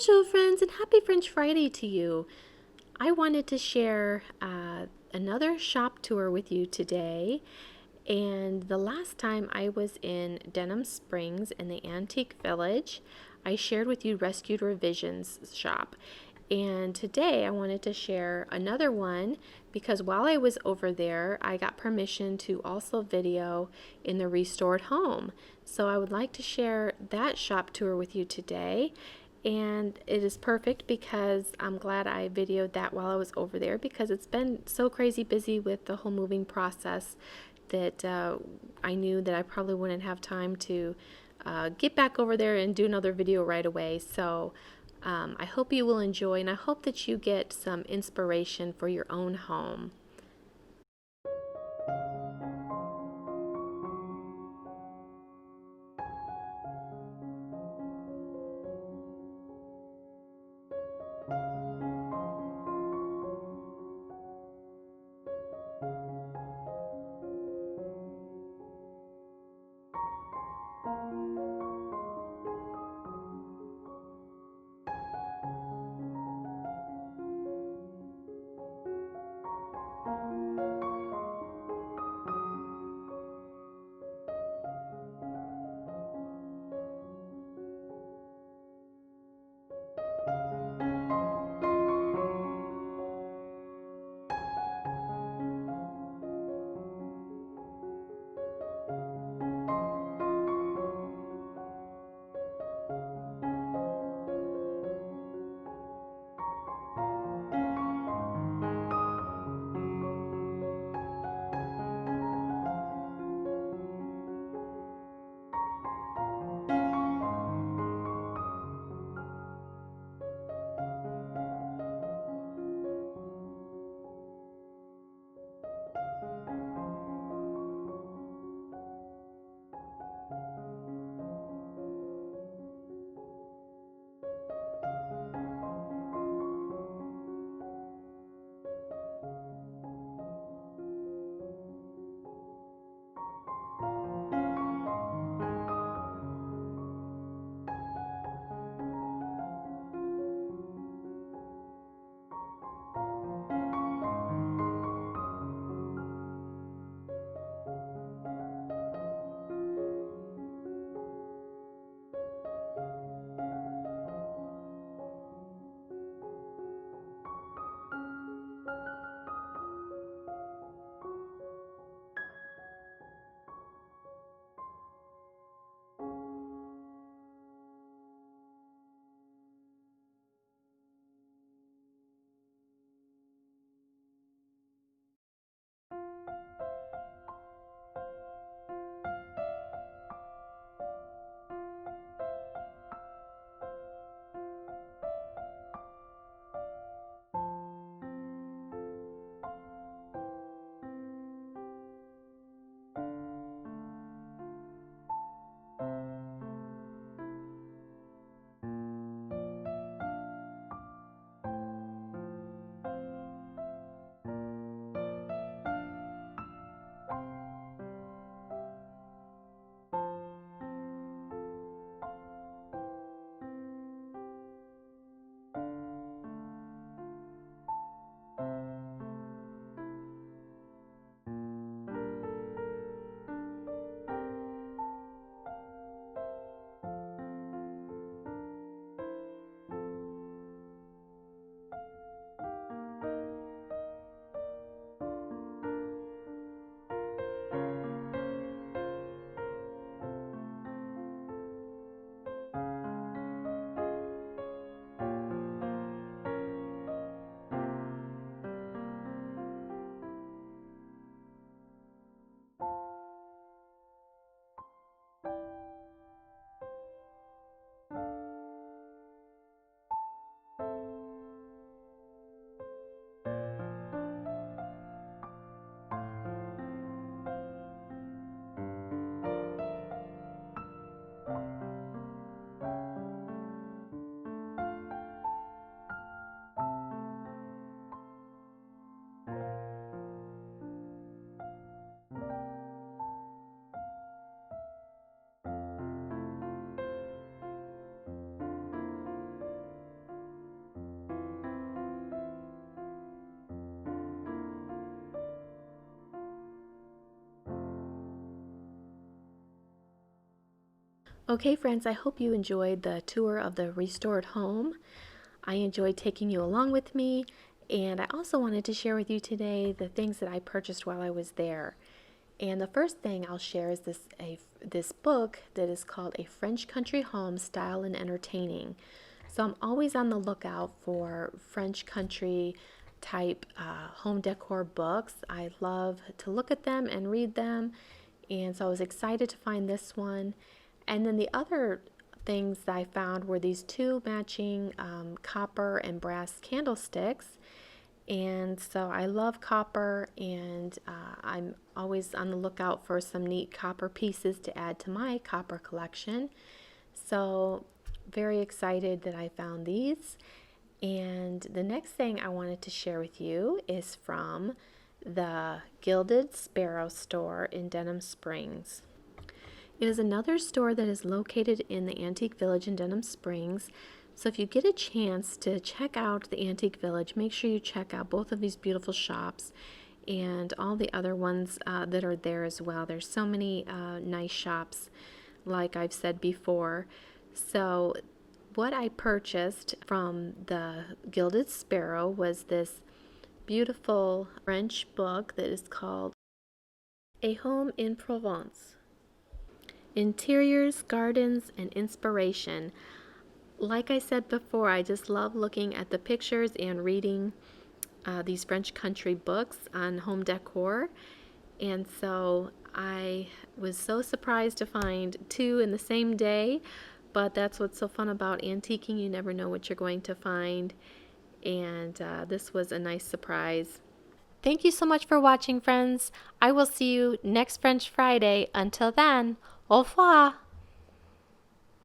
Bonjour friends and happy French Friday to you. I wanted to share another shop tour with you today. And the last time I was in Denham Springs in the Antique Village, I shared with you Rescued Revisions shop. And today I wanted to share another one because while I was over there, I got permission to also video in the restored home. So I would like to share that shop tour with you today. And it is perfect because I'm glad I videoed that while I was over there because it's been so crazy busy with the whole moving process that I knew that I probably wouldn't have time to get back over there and do another video right away. So I hope you will enjoy, and I hope that you get some inspiration for your own home. Okay, friends, I hope you enjoyed the tour of the restored home. I enjoyed taking you along with me, and I also wanted to share with you today the things that I purchased while I was there. And the first thing I'll share is this book that is called A French Country Home Style and Entertaining. So I'm always on the lookout for French country type home decor books. I love to look at them and read them, and so I was excited to find this one. And then the other things that I found were these two matching copper and brass candlesticks. And so I love copper, and I'm always on the lookout for some neat copper pieces to add to my copper collection. So, very excited that I found these. And the next thing I wanted to share with you is from the Gilded Sparrow store in Denham Springs. It is another store that is located in the Antique Village in Denham Springs. So if you get a chance to check out the Antique Village, make sure you check out both of these beautiful shops and all the other ones that are there as well. There's so many nice shops, like I've said before. So what I purchased from the Gilded Sparrow was this beautiful French book that is called A Home in Provence. Interiors, gardens, and inspiration. Like I said before, I just love looking at the pictures and reading these French country books on home decor. And so I was so surprised to find two in the same day, but that's what's so fun about antiquing. You never know what you're going to find. And this was a nice surprise. Thank you so much for watching, friends. I will see you next French Friday. Until then, au revoir.